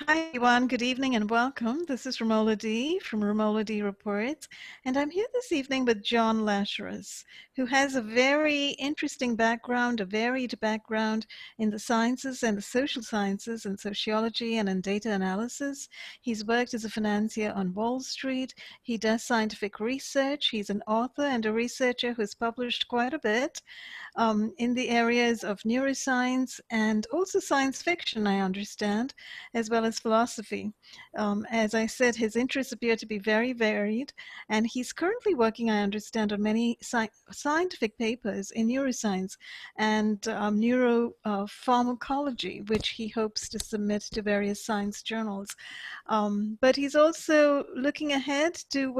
Hi, everyone. Good evening and welcome. This is Romola D from Romola D Reports, and I'm here this evening with John Lasheras, who has a very interesting background, a varied background in the sciences and the social sciences and sociology and in data analysis. He's worked as a financier on Wall Street. He does scientific research. He's an author and a researcher who's published quite a bit in the areas of neuroscience and also science fiction, I understand, as well as philosophy. As I said, his interests appear to be very varied, and he's currently working, I understand, on many scientific papers in neuroscience and neuropharmacology, which he hopes to submit to various science journals. But he's also looking ahead to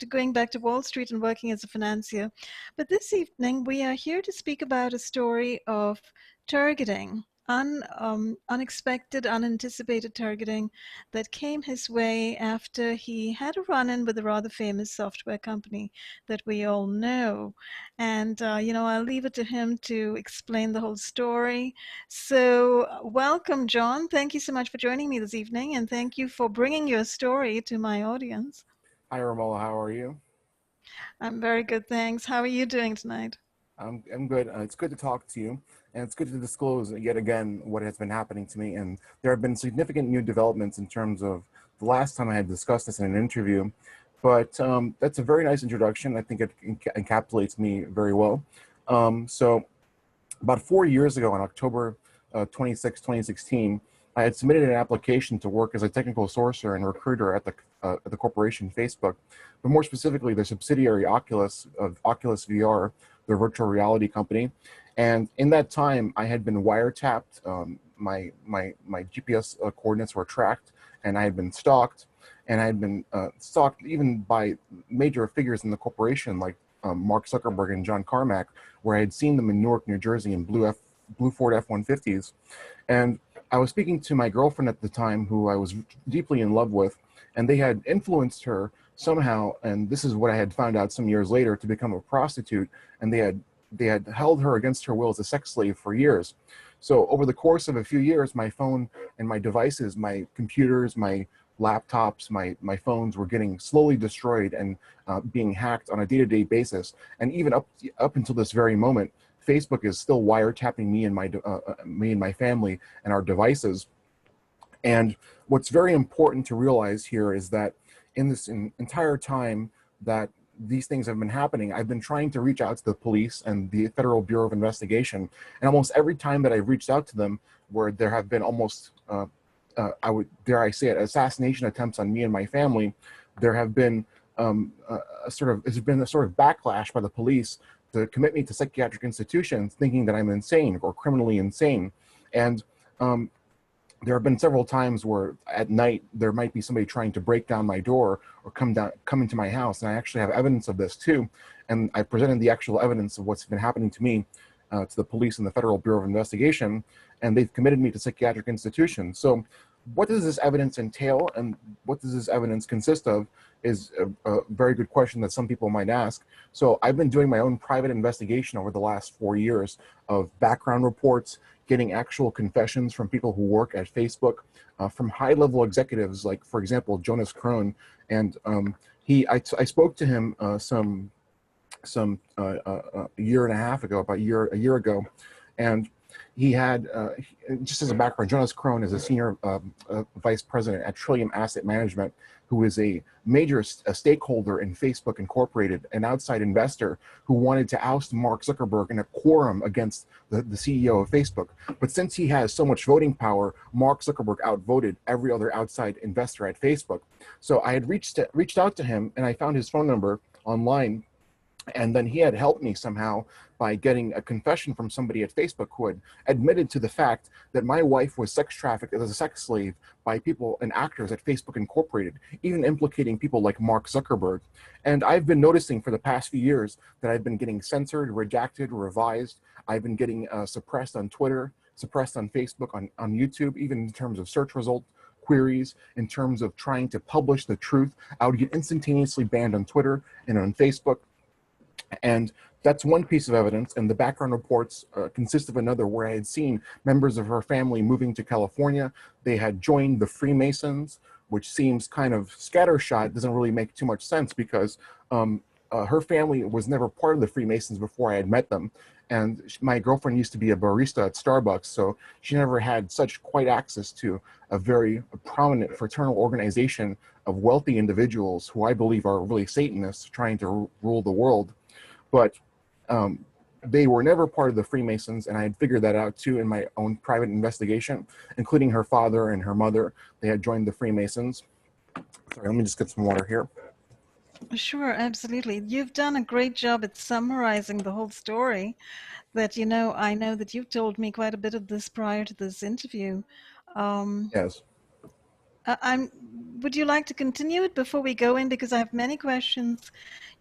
going back to Wall Street and working as a financier. But this evening, we are here to speak about a story of targeting, unexpected, unanticipated targeting that came his way after he had a run-in with a rather famous software company that we all know. And, I'll leave it to him to explain the whole story. So, welcome, John. Thank you so much for joining me this evening, and thank you for bringing your story to my audience. Hi, Romola. How are you? I'm very good, thanks. How are you doing tonight? I'm good. It's good to talk to you, and it's good to disclose yet again what has been happening to me. And there have been significant new developments in terms of the last time I had discussed this in an interview. But that's a very nice introduction. I think it encapsulates me very well. So about 4 years ago, on October 26, 2016, I had submitted an application to work as a technical sourcer and recruiter at the corporation Facebook, but more specifically, the subsidiary Oculus of Oculus VR, their virtual reality company. And in that time, I had been wiretapped. My GPS coordinates were tracked, and I had been stalked, and I had been stalked even by major figures in the corporation like Mark Zuckerberg and John Carmack, where I had seen them in Newark, New Jersey, in blue Ford F-150s. And I was speaking to my girlfriend at the time, who I was deeply in love with, and they had influenced her somehow, and this is what I had found out some years later, to become a prostitute, and they had held her against her will as a sex slave for years. So over the course of a few years, my phone and my devices, my computers, my laptops, my phones were getting slowly destroyed and being hacked on a day-to-day basis. And even up until this very moment, Facebook is still wiretapping me and my family and our devices. And what's very important to realize here is that in this entire time that these things have been happening, I've been trying to reach out to the police and the Federal Bureau of Investigation. And almost every time that I've reached out to them, where there have been almost, I would dare I say it, assassination attempts on me and my family, there have been there's been a sort of backlash by the police to commit me to psychiatric institutions, thinking that I'm insane or criminally insane. And um, there have been several times where at night there might be somebody trying to break down my door or come into my house, and I actually have evidence of this too. And I presented the actual evidence of what's been happening to me to the police and the Federal Bureau of Investigation, and they've committed me to psychiatric institutions. So what does this evidence entail, and what does this evidence consist of, is a very good question that some people might ask. So I've been doing my own private investigation over the last 4 years of background reports, getting actual confessions from people who work at Facebook, from high-level executives, like, for example, Jonas Krohn. And I spoke to him a year and a half ago, about a year ago, and he had, just as a background, Jonas Krohn is a senior vice president at Trillium Asset Management, who is a major stakeholder in Facebook Incorporated, an outside investor who wanted to oust Mark Zuckerberg in a quorum against the CEO of Facebook. But since he has so much voting power, Mark Zuckerberg outvoted every other outside investor at Facebook. So I had reached out to him, and I found his phone number online. And then he had helped me somehow by getting a confession from somebody at Facebook who had admitted to the fact that my wife was sex trafficked as a sex slave by people and actors at Facebook Incorporated, even implicating people like Mark Zuckerberg. And I've been noticing for the past few years that I've been getting censored, redacted, revised. I've been getting suppressed on Twitter, suppressed on Facebook, on YouTube, even in terms of search result queries, in terms of trying to publish the truth. I would get instantaneously banned on Twitter and on Facebook. And that's one piece of evidence. And the background reports consist of another where I had seen members of her family moving to California. They had joined the Freemasons, which seems kind of scattershot. It doesn't really make too much sense because her family was never part of the Freemasons before I had met them. And my girlfriend used to be a barista at Starbucks, so she never had such quite access to a very prominent fraternal organization of wealthy individuals who I believe are really Satanists trying to rule the world. But um, they were never part of the Freemasons, and I had figured that out too in my own private investigation, including her father and her mother. They had joined the Freemasons. Sorry, let me just get some water here. Sure, absolutely. You've done a great job at summarizing the whole story. That, I know that you've told me quite a bit of this prior to this interview. Um, Yes. I'm. Would you like to continue it before we go in? Because I have many questions,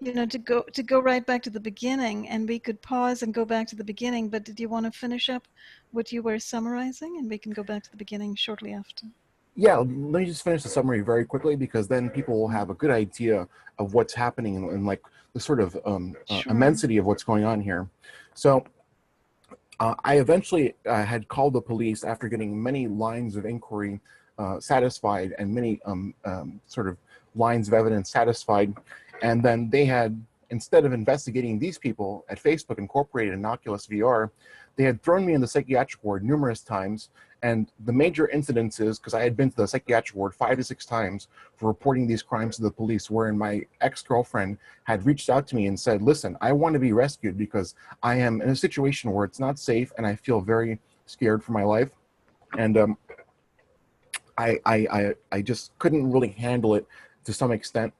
to go right back to the beginning, and we could pause and go back to the beginning. But did you want to finish up what you were summarizing, and we can go back to the beginning shortly after? Yeah, let me just finish the summary very quickly because then people will have a good idea of what's happening and like the sort of Sure. immensity of what's going on here. So I eventually had called the police after getting many lines of inquiry satisfied and many sort of lines of evidence satisfied. And then they had, instead of investigating these people at Facebook Incorporated and Oculus VR, they had thrown me in the psychiatric ward numerous times. And the major incidences, because I had been to the psychiatric ward 5 to 6 times for reporting these crimes to the police, wherein my ex girlfriend had reached out to me and said, "Listen, I want to be rescued because I am in a situation where it's not safe and I feel very scared for my life." And I just couldn't really handle it to some extent,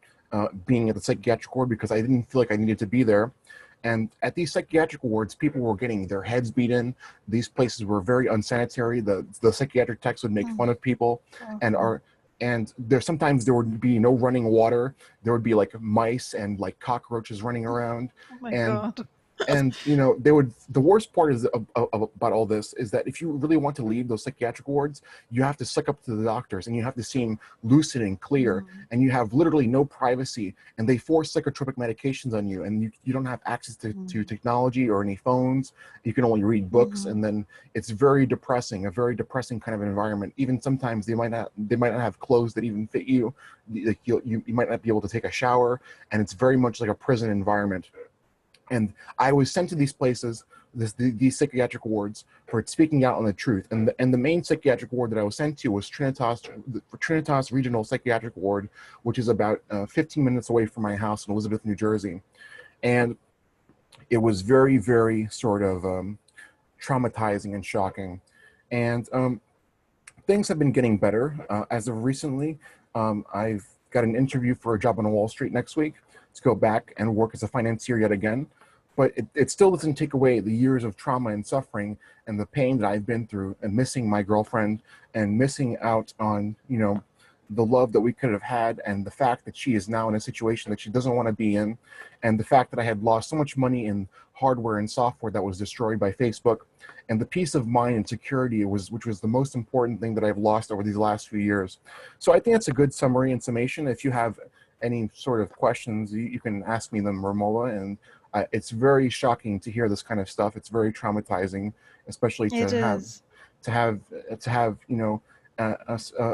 being at the psychiatric ward because I didn't feel like I needed to be there. And at these psychiatric wards, people were getting their heads beaten. These places were very unsanitary. The psychiatric techs would make fun Mm, of people, and awful. are and there sometimes there would be no running water. There would be like mice and like cockroaches running around, Oh my and God. they would, the worst part is about all this is that if you really want to leave those psychiatric wards, you have to suck up to the doctors and you have to seem lucid and clear, Mm, and you have literally no privacy, and they force psychotropic medications on you, and you don't have access to mm, technology or any phones. You can only read books, mhm, and then it's very depressing, a very depressing kind of environment. Even sometimes they might not have clothes that even fit you. Like you might not be able to take a shower, and it's very much like a prison environment. And I was sent to these places, these psychiatric wards, for speaking out on the truth. And the main psychiatric ward that I was sent to was Trinitas Regional Psychiatric Ward, which is about 15 minutes away from my house in Elizabeth, New Jersey. And it was very, very sort of traumatizing and shocking. And things have been getting better as of recently. I've got an interview for a job on Wall Street next week to go back and work as a financier yet again. But it still doesn't take away the years of trauma and suffering and the pain that I've been through, and missing my girlfriend and missing out on, the love that we could have had, and the fact that she is now in a situation that she doesn't want to be in, and the fact that I had lost so much money in hardware and software that was destroyed by Facebook, and the peace of mind and security which was the most important thing that I've lost over these last few years. So I think that's a good summary and summation. If you have any sort of questions, you can ask me them, Romola. And it's very shocking to hear this kind of stuff. It's very traumatizing, especially it is. to have to have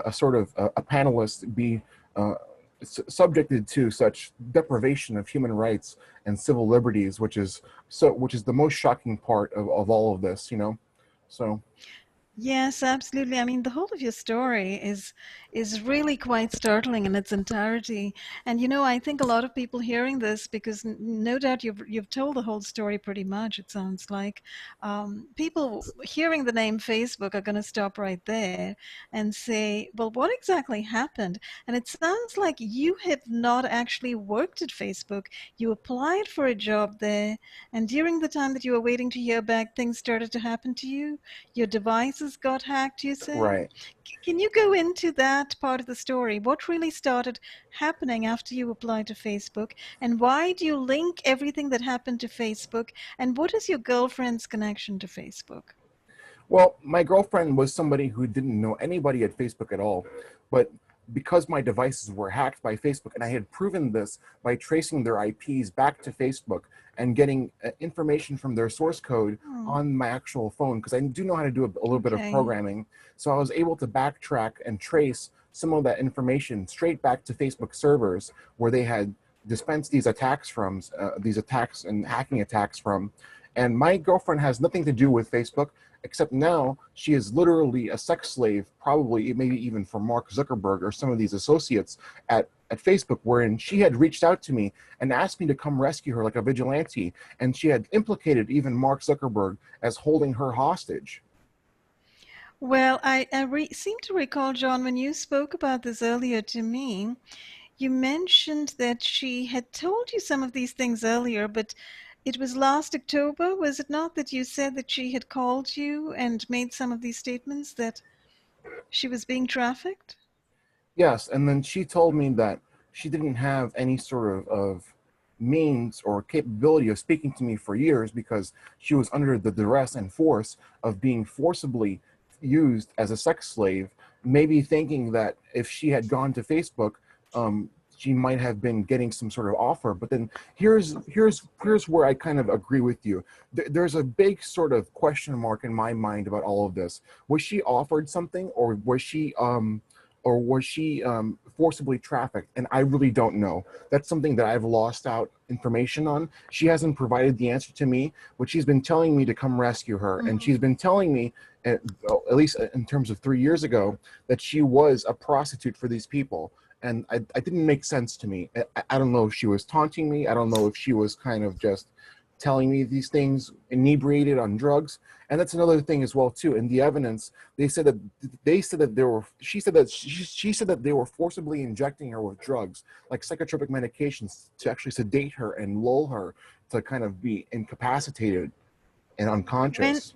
a sort of a panelist be uh, subjected to such deprivation of human rights and civil liberties, which is the most shocking part of all of this. So Yes, absolutely. I mean, the whole of your story is really quite startling in its entirety. And I think a lot of people hearing this, because no doubt you've told the whole story pretty much, it sounds like, people hearing the name Facebook are going to stop right there and say, well, what exactly happened? And it sounds like you have not actually worked at Facebook. You applied for a job there, and during the time that you were waiting to hear back, things started to happen to you. Your devices got hacked, you say? right. Can you go into that part of the story? What really started happening after you applied to Facebook? And why do you link everything that happened to Facebook? And what is your girlfriend's connection to Facebook? Well, my girlfriend was somebody who didn't know anybody at Facebook at all, but because my devices were hacked by Facebook, and I had proven this by tracing their IPs back to Facebook and getting information from their source code Hmm. on my actual phone, because I do know how to do a little bit of Okay. programming. So I was able to backtrack and trace some of that information straight back to Facebook servers where they had dispensed these attacks from, these attacks and hacking attacks from. And my girlfriend has nothing to do with Facebook, except now she is literally a sex slave, probably maybe even for Mark Zuckerberg or some of these associates at Facebook, wherein she had reached out to me and asked me to come rescue her like a vigilante. And she had implicated even Mark Zuckerberg as holding her hostage. Well, I seem to recall, John, when you spoke about this earlier to me, you mentioned that she had told you some of these things earlier, but it was last October, was it not, that you said that she had called you and made some of these statements that she was being trafficked? Yes, and then she told me that she didn't have any sort of means or capability of speaking to me for years because she was under the duress and force of being forcibly used as a sex slave, maybe thinking that if she had gone to Facebook, she might have been getting some sort of offer. But then here's where I kind of agree with you. There's a big sort of question mark in my mind about all of this. Was she offered something, or was she forcibly trafficked? And I really don't know. That's something that I've lost out information on. She hasn't provided the answer to me, but she's been telling me to come rescue her. And Mm. she's been telling me, at least in terms of 3 years ago, that she was a prostitute for these people. And I didn't make sense to me. I don't know if she was taunting me. I don't know if she was kind of just telling me these things inebriated on drugs. And that's another thing as well too. In the evidence, they said that they were she said that they were forcibly injecting her with drugs like psychotropic medications to actually sedate her and lull her to kind of be incapacitated and When unconscious.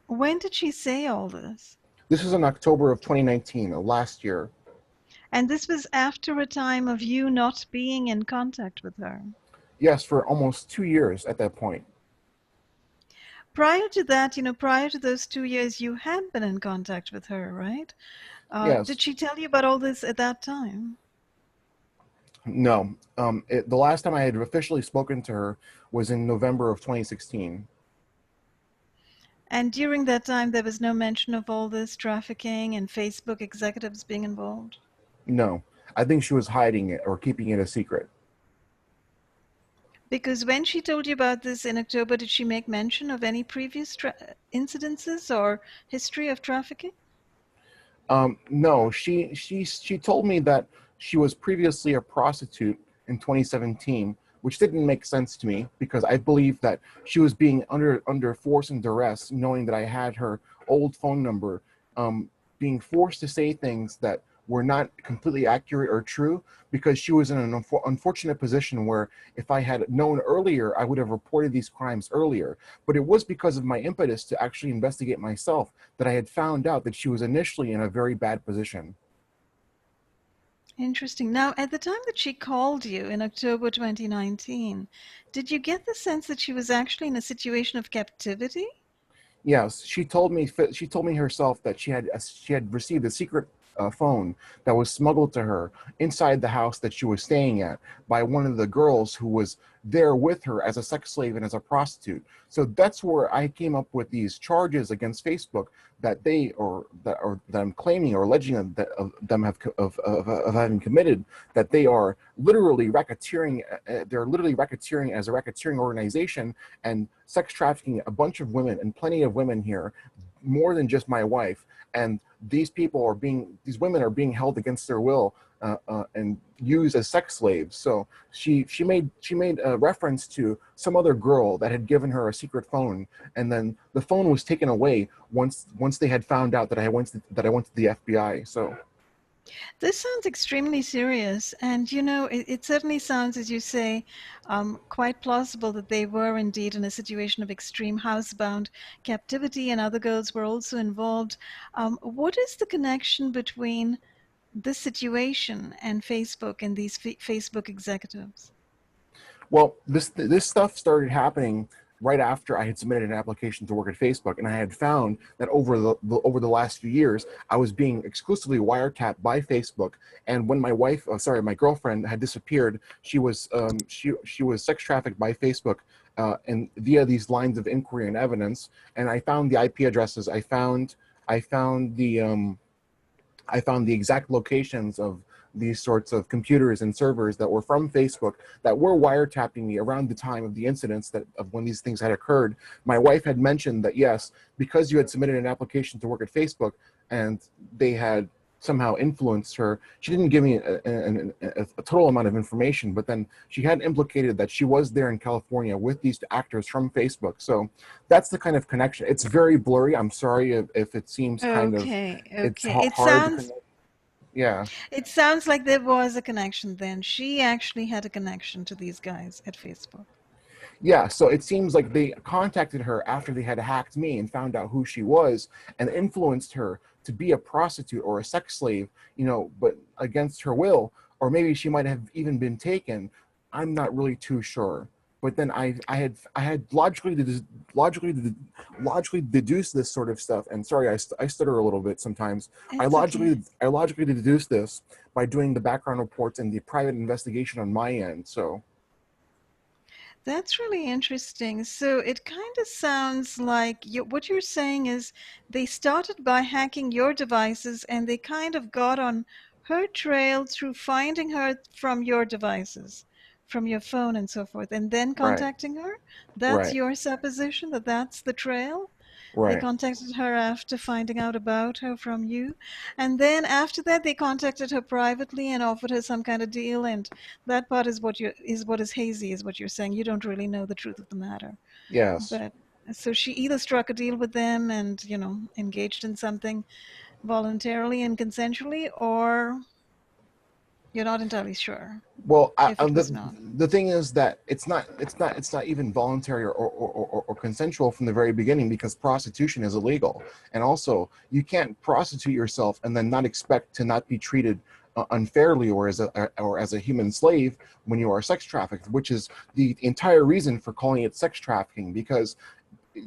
when did she say all this? This was in October of 2019, last year. And this was after a time of you not being in contact with her. Yes, for almost 2 years at that point. Prior to that, prior to those 2 years, you had been in contact with her, right? Yes. Did she tell you about all this at that time? No. The last time I had officially spoken to her was in November of 2016. And during that time, there was no mention of all this trafficking and Facebook executives being involved? No. I think she was hiding it or keeping it a secret. Because when she told you about this in October, did she make mention of any previous incidences or history of trafficking? No, she told me that she was previously a prostitute in 2017, which didn't make sense to me because I believe that she was being under force and duress, knowing that I had her old phone number, um, being forced to say things that were not completely accurate or true because she was in an unfortunate position where if I had known earlier, I would have reported these crimes earlier. But it was because of my impetus to actually investigate myself that I had found out that she was initially in a very bad position. Interesting. Now, at the time that she called you in October 2019, did you get the sense that she was actually in a situation of captivity? Yes, she told me herself that she had received a secret phone that was smuggled to her inside the house that she was staying at by one of the girls who was there with her as a sex slave and as a prostitute. So that's where I came up with these charges against Facebook that that I'm claiming or alleging that of them of having committed, that they are literally racketeering. They're literally racketeering as a racketeering organization and sex trafficking a bunch of women, and plenty of women here, more than just my wife. And these women are being held against their will and used as sex slaves. So she made a reference to some other girl that had given her a secret phone, and then the phone was taken away once they had found out that I went to the FBI. So This sounds extremely serious, and it certainly sounds, as you say, quite plausible that they were indeed in a situation of extreme housebound captivity, and other girls were also involved. What is the connection between this situation and Facebook and these Facebook executives? well, this stuff started happening right after I had submitted an application to work at Facebook, and I had found that over the last few years, I was being exclusively wiretapped by Facebook. And when my wife, sorry, my girlfriend had disappeared, she was sex trafficked by Facebook, and via these lines of inquiry and evidence. And I found the IP addresses. I found the I found the exact locations of these sorts of computers and servers that were from Facebook that were wiretapping me around the time of the incidents that of when these things had occurred. My wife had mentioned that yes, because you had submitted an application to work at Facebook and they had somehow influenced her. She didn't give me a total amount of information, but then she had implicated that she was there in California with these actors from Facebook. So that's the kind of connection. It's very blurry. I'm sorry if it seems kind of Okay, it's okay. It hard to sounds connect. Yeah, it sounds like there was a connection then. She actually had a connection to these guys at Facebook. yeah. So it seems like they contacted her after they had hacked me and found out who she was and influenced her to be a prostitute or a sex slave, but against her will, or maybe she might have even been taken. I'm not really too sure. But then I had logically logically deduced this sort of stuff. And sorry, I stutter a little bit sometimes. It's okay. I logically deduced this by doing the background reports and the private investigation on my end. So That's really interesting. So it kind of sounds like what you're saying is they started by hacking your devices and they kind of got on her trail through finding her from your devices, from your phone and so forth, and then right, contacting her. That's right, your supposition that that's the trail. They right. contacted her after finding out about her from you. And then after that, they contacted her privately and offered her some kind of deal. And that part is what is hazy, is what you're saying. You don't really know the truth of the matter. Yes. But so she either struck a deal with them and, engaged in something voluntarily and consensually, or you're not entirely sure Well, if it was not. the thing is that it's not even voluntary or consensual from the very beginning because prostitution is illegal, and also you can't prostitute yourself and then not expect to not be treated unfairly or as a human slave when you are sex trafficked, which is the entire reason for calling it sex trafficking because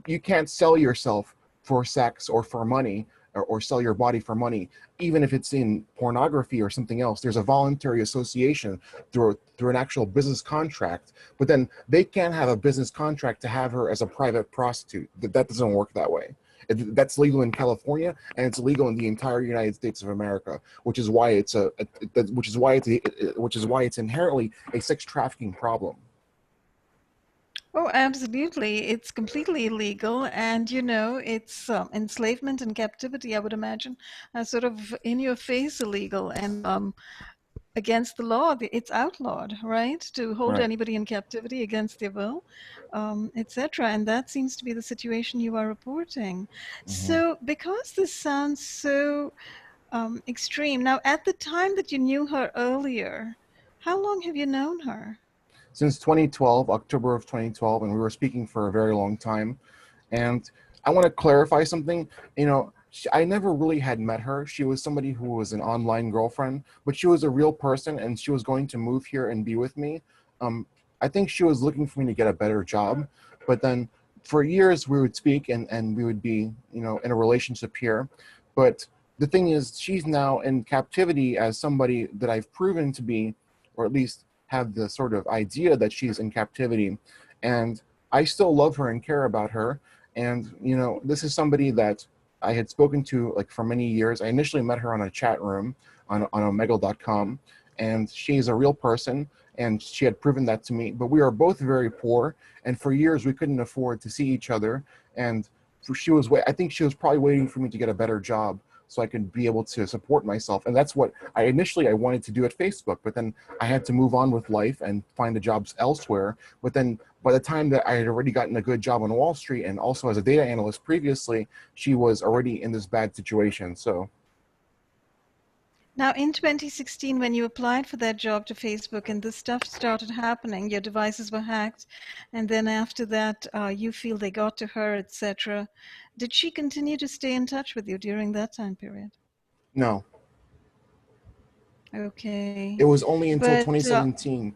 you can't sell yourself for sex or for money or sell your body for money, even if it's in pornography or something else. There's a voluntary association through an actual business contract, but then they can't have a business contract to have her as a private prostitute. That doesn't work that way. That's legal in California and it's legal in the entire United States of America, which is why which is why it's inherently a sex trafficking problem. Oh, absolutely. It's completely illegal. And, it's enslavement and captivity, I would imagine, sort of in your face illegal and against the law. It's outlawed, right? To hold Right. anybody in captivity against their will, etc. And that seems to be the situation you are reporting. Mhm. So, because this sounds so extreme, now at the time that you knew her earlier, how long have you known her? Since 2012, October of 2012, and we were speaking for a very long time. And I want to clarify something. I never really had met her. She was somebody who was an online girlfriend, but she was a real person, and she was going to move here and be with me. Um, I think she was looking for me to get a better job, but then for years we would speak and we would be, in a relationship here. But the thing is, she's now in captivity as somebody that I've proven to be, or at least have the sort of idea that she's in captivity. And I still love her and care about her. And, this is somebody that I had spoken to like for many years. I initially met her on a chat room on omegle.com, and she's a real person. And she had proven that to me. But we are both very poor. And for years, we couldn't afford to see each other. And I think she was probably waiting for me to get a better job so I could be able to support myself. And that's what I wanted to do at Facebook. But then I had to move on with life and find the jobs elsewhere. But then by the time that I had already gotten a good job on Wall Street and also as a data analyst previously, she was already in this bad situation. So Now, in 2016, when you applied for that job to Facebook and this stuff started happening, your devices were hacked, and then after that, you feel they got to her, etc. Did she continue to stay in touch with you during that time period? no, Okay. it was only until But 2017.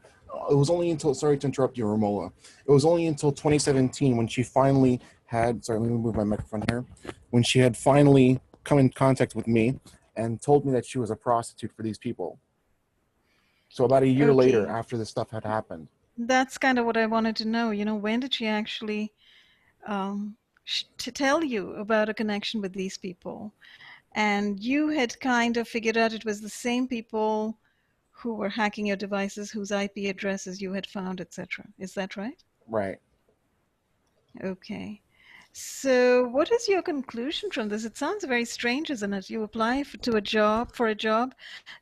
it was only until, sorry to interrupt you, Romola. It was only until 2017 when she finally had, sorry, let me move my microphone here, when she had finally come in contact with me and told me that she was a prostitute for these people. So about a year later, Okay, after this stuff had happened. that's kind of what I wanted to know. When did she actually um, to tell you about a connection with these people? And you had kind of figured out it was the same people who were hacking your devices, whose IP addresses you had found, etc. Is that right? Right. Okay. So, what is your conclusion from this? It sounds very strange, isn't it? You apply to a job for a job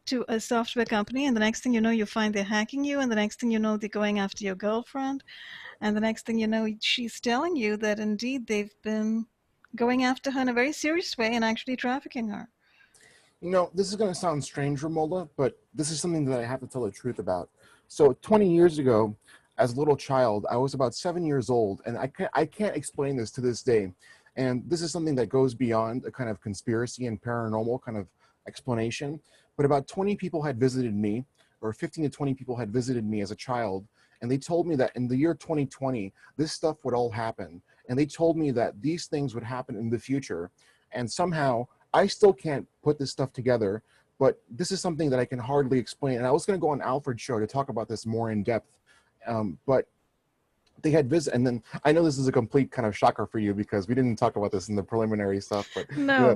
to a software company, and the next thing you know, you find they're hacking you, and the next thing you know, they're going after your girlfriend, and the next thing you know, she's telling you that indeed they've been going after her in a very serious way and actually trafficking her. This is going to sound strange, Romola, but this is something that I have to tell the truth about. So 20 years ago, as a little child, I was about 7 years old, and I can't explain this to this day. And this is something that goes beyond a kind of conspiracy and paranormal kind of explanation. But about 20 people had visited me, or 15 to 20 people had visited me as a child, and they told me that in the year 2020, this stuff would all happen. And they told me that these things would happen in the future. And somehow I still can't put this stuff together, but this is something that I can hardly explain. And I was going to go on Alfred's show to talk about this more in depth, but they had visit, and then I know this is a complete kind of shocker for you because we didn't talk about this in the preliminary stuff, but you No. know,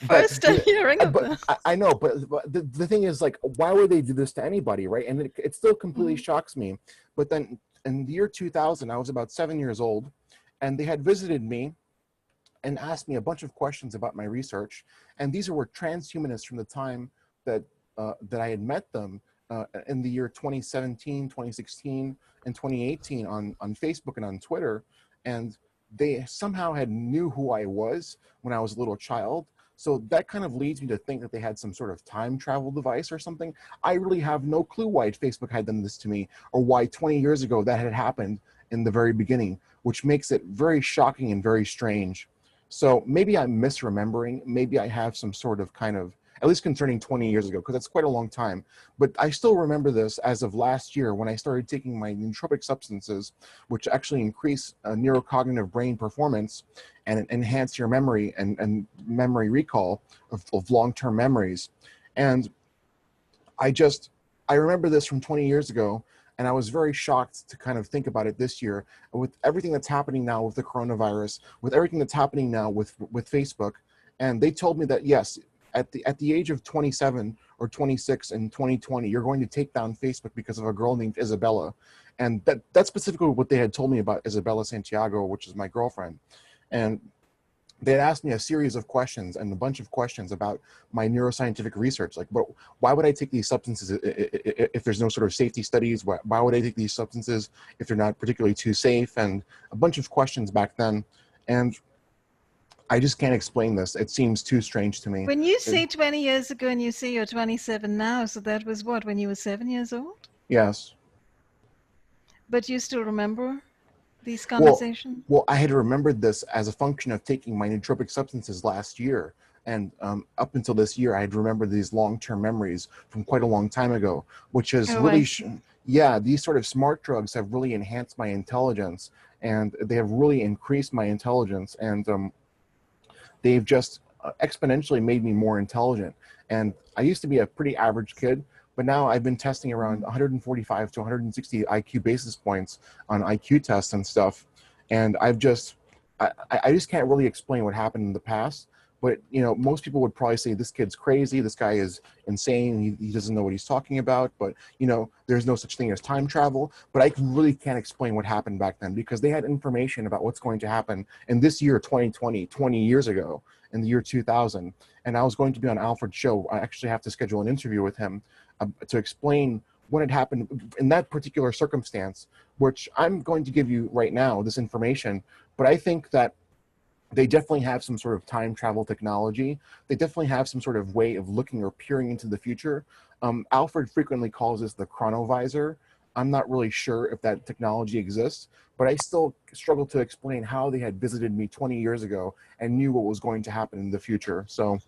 but First time hearing of but this. I know, but the thing is, like, why would they do this to anybody, right? And it still completely Mhm. shocks me. But then in the year 2000, I was about 7 years old, and they had visited me and asked me a bunch of questions about my research. And these were transhumanists from the time that I had met them in the year 2017, 2016, and 2018 on Facebook and on Twitter. And they somehow had knew who I was when I was a little child. So that kind of leads me to think that they had some sort of time travel device or something. I really have no clue why Facebook had done this to me, or why 20 years ago that had happened in the very beginning, which makes it very shocking and very strange. So maybe I'm misremembering. Maybe I have some sort of kind of, at least concerning 20 years ago, because that's quite a long time. But I still remember this as of last year when I started taking my nootropic substances, which actually increase neurocognitive brain performance and enhance your memory and memory recall of long-term memories. And I just, I remember this from 20 years ago, and I was very shocked to kind of think about it this year. And with everything that's happening now with the coronavirus, with everything that's happening now with Facebook, and they told me that yes, at the age of 27 or 26 in 2020, you're going to take down Facebook because of a girl named Isabella, and that's specifically what they had told me about Isabella Santiago, which is my girlfriend, and they had asked me a series of questions and a bunch of questions about my neuroscientific research. Like, but why would I take these substances if there's no sort of safety studies? Why would I take these substances if they're not particularly too safe? And a bunch of questions back then. And I just can't explain this. It seems too strange to me. When you It, say 20 years ago and you say you're 27 now, so that was what, when you were 7 years old? yes. But you still remember these Well, conversations? I had remembered this as a function of taking my nootropic substances last year, and up until this year, I had remembered these long-term memories from quite a long time ago, which has Oh, I really, see. yeah, these sort of smart drugs have really enhanced my intelligence, and they have really increased my intelligence, and they've just exponentially made me more intelligent. And I used to be a pretty average kid, but now I've been testing around Mhm. 145 to 160 IQ basis points on IQ tests and stuff. And I just can't really explain what happened in the past. But most people would probably say this kid's crazy. This guy is insane. He doesn't know what he's talking about. But there's no such thing as time travel. But I really can't explain what happened back then because they had information about what's going to happen in this year 2020, 20 years ago, in the year 2000. And I was going to be on Alfred's show. I actually have to schedule an interview with him to explain what had happened in that particular circumstance, which I'm going to give you right now, this information. But I think that they definitely have some sort of time travel technology. They definitely have some sort of way of looking or peering into the future. Alfred frequently calls this the chronovisor. I'm not really sure if that technology exists, but I still struggle to explain how they had visited me 20 years ago and knew what was going to happen in the future. So,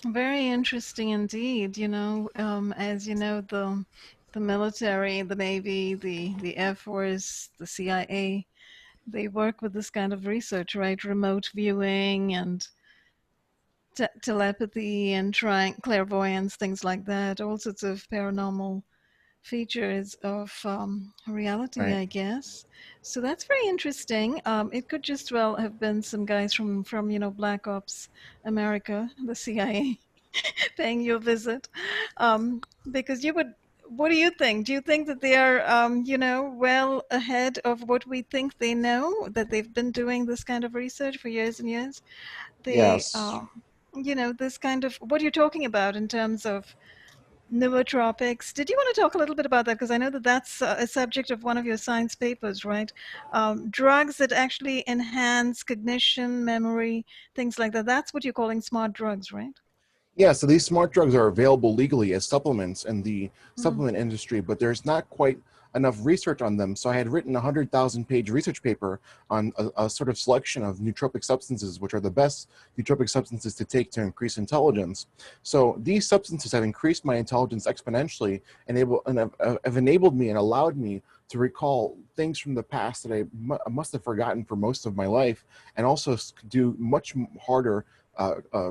Very interesting indeed. As you know, the military, the Navy, the Air Force, the CIA, they work with this kind of research, right? Remote viewing and telepathy and trying clairvoyance, things like that. All sorts of paranormal features of reality, Right. I guess. So that's very interesting. It could just well have been some guys from Black Ops America, the CIA, paying you a visit, because you would. What do you think? Do you think that they are, well ahead of what we think they know? That they've been doing this kind of research for years and years? They, Yes. this kind of what you're talking about in terms of nootropics. Did you want to talk a little bit about that? Because I know that that's a subject of one of your science papers, right? Drugs that actually enhance cognition, memory, things like that. That's what you're calling smart drugs, right? Yeah, so these smart drugs are available legally as supplements in the Mm. supplement industry, but there's not quite enough research on them. So I had written a 100,000-page research paper on a sort of selection of nootropic substances, which are the best nootropic substances to take to increase intelligence. So these substances have increased my intelligence exponentially and have enabled me and allowed me to recall things from the past that I must have forgotten for most of my life, and also do much harder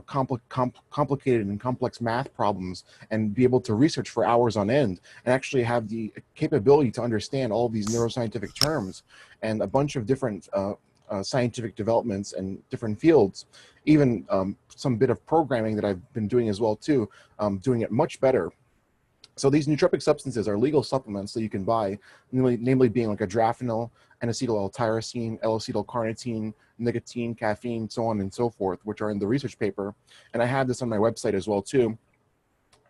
complicated and complex math problems, and be able to research for hours on end and actually have the capability to understand all of these neuroscientific terms and a bunch of different scientific developments and different fields, even some bit of programming that I've been doing as well too, doing it much better. So these nootropic substances are legal supplements that you can buy, namely being like adrafinil, N-acetyl L-tyrosine, L-acetylcarnitine, nicotine, caffeine, so on and so forth, which are in the research paper. And I have this on my website as well too.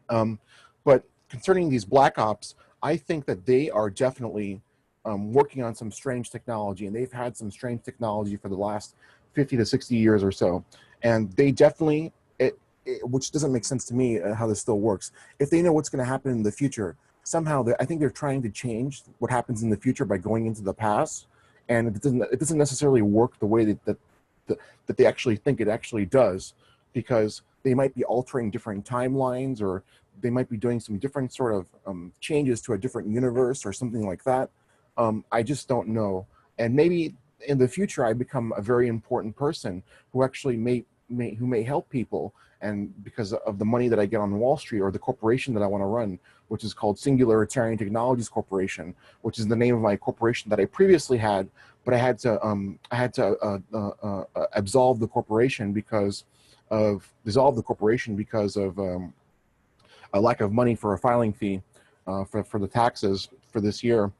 But concerning these black ops, I think that they are definitely working on some strange technology, and they've had some strange technology for the last 50 to 60 years or so. And they definitely, which doesn't make sense to me how this still works. If they know what's going to happen in the future, somehow I think they're trying to change what happens in the future by going into the past, and it doesn't necessarily work the way that they actually think it actually does, because they might be altering different timelines, or they might be doing some different sort of changes to a different universe or something like that. I just don't know. And maybe in the future, I become a very important person who actually may help people, and because of the money that I get on Wall Street, or the corporation that I want to run, which is called Singular Technologies Corporation, which is the name of my corporation that I previously had, but I had to absolve the corporation because of dissolve the corporation because of a lack of money for a filing fee for the taxes for this year.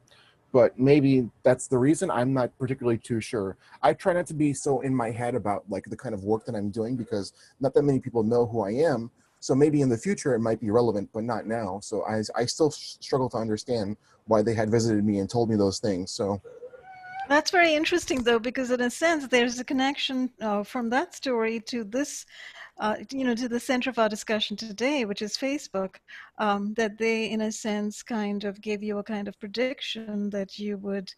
But maybe that's the reason. I'm not particularly too sure. I try not to be so in my head about like the kind of work that I'm doing, because not that many people know who I am. So maybe in the future it might be relevant, but not now. So I still struggle to understand why they had visited me and told me those things. So That's very interesting, though, because in a sense, there's a connection from that story to this, to the center of our discussion today, which is Facebook, that they, in a sense, kind of gave you a kind of prediction that you would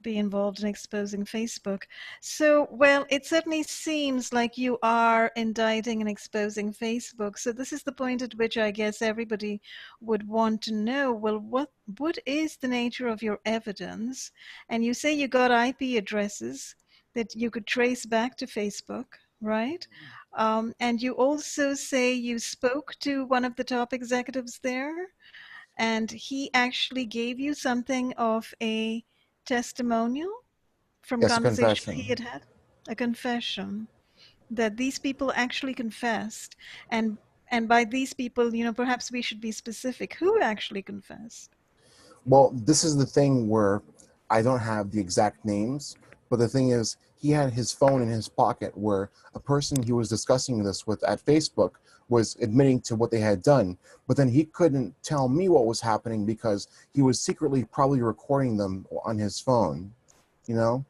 be involved in exposing Facebook. So, well, it certainly seems like you are indicting and exposing Facebook. So this is the point at which I guess everybody would want to know, well, what is the nature of your evidence? And you say you got IP addresses that you could trace back to Facebook, right? And you also say you spoke to one of the top executives there, and he actually gave you something of a testimonial from yes, a conversations he confession. had had, a confession that these people actually confessed. And by these people, perhaps we should be specific. Who actually confessed? Well, this is the thing where I don't have the exact names, but the thing is, he had his phone in his pocket where a person he was discussing this with at Facebook was admitting to what they had done, but then he couldn't tell me what was happening because he was secretly probably recording them on his phone, you know?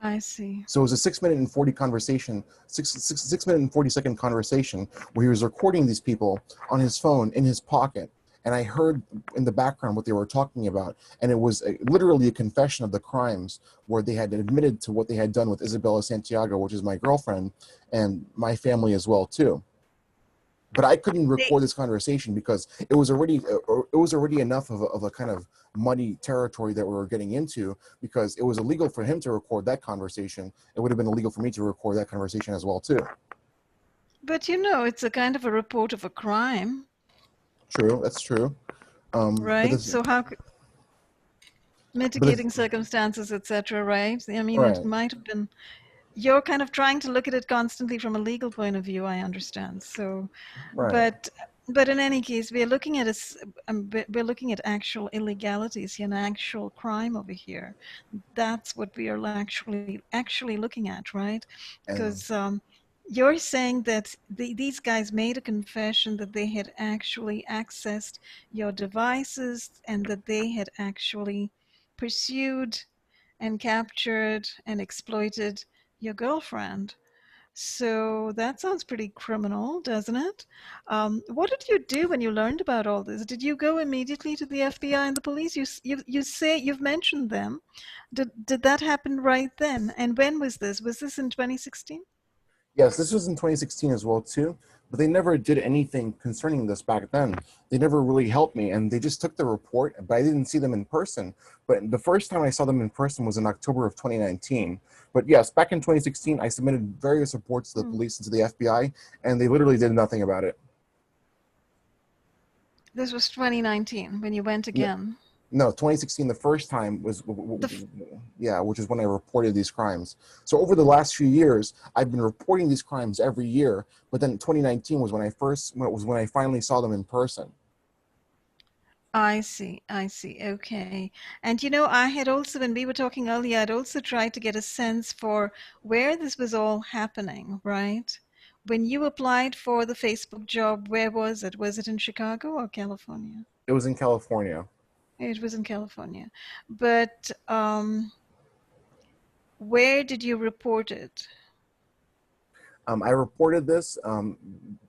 I see. So it was a 6 minute and 40 conversation, 6 minute and 40 second conversation where he was recording these people on his phone in his pocket. And I heard in the background what they were talking about. And it was literally a confession of the crimes where they had admitted to what they had done with Isabella Santiago, which is my girlfriend, and my family as well, too. but I couldn't They, record this conversation because it was already enough of a kind of muddy territory that we were getting into, because it was illegal for him to record that conversation. It would have been illegal for me to record that conversation as well too. but it's a kind of a report of a crime, True, that's true. But right? this, So how but this, mitigating circumstances, etc., right? I mean, it right, might have been you're kind of trying to look at it constantly from a legal point of view, I understand. So, right, but but in any case, we're looking at we're looking at actual illegalities here, an actual crime over here. That's what we are actually looking at, right? and Because you're saying that these guys made a confession that they had actually accessed your devices and that they had actually pursued and captured and exploited your girlfriend. So that sounds pretty criminal, doesn't it? What did you do when you learned about all this? Did you go immediately to the FBI and the police? You say you've mentioned them. Did that happen right then? And when was this? Was this in 2016? yes, this was in 2016 as well too. But they never did anything concerning this back then. They never really helped me, and they just took the report. But I didn't see them in person. But the first time I saw them in person was in October of 2019. But yes, back in 2016, I submitted various reports to the Hmm. police and to the FBI, and they literally did nothing about it. This was 2019 when you went No, again. no, 2016, the first time was, The f- yeah, which is when I reported these crimes. So over the last few years, I've been reporting these crimes every year. But then 2019 was when I finally saw them in person. I see, I see. Okay. And I had also, when we were talking earlier, I'd also tried to get a sense for where this was all happening, right? When you applied for the Facebook job, where was it? Was it in Chicago or California? It was in California. It was in California. But where did you report it? I reported this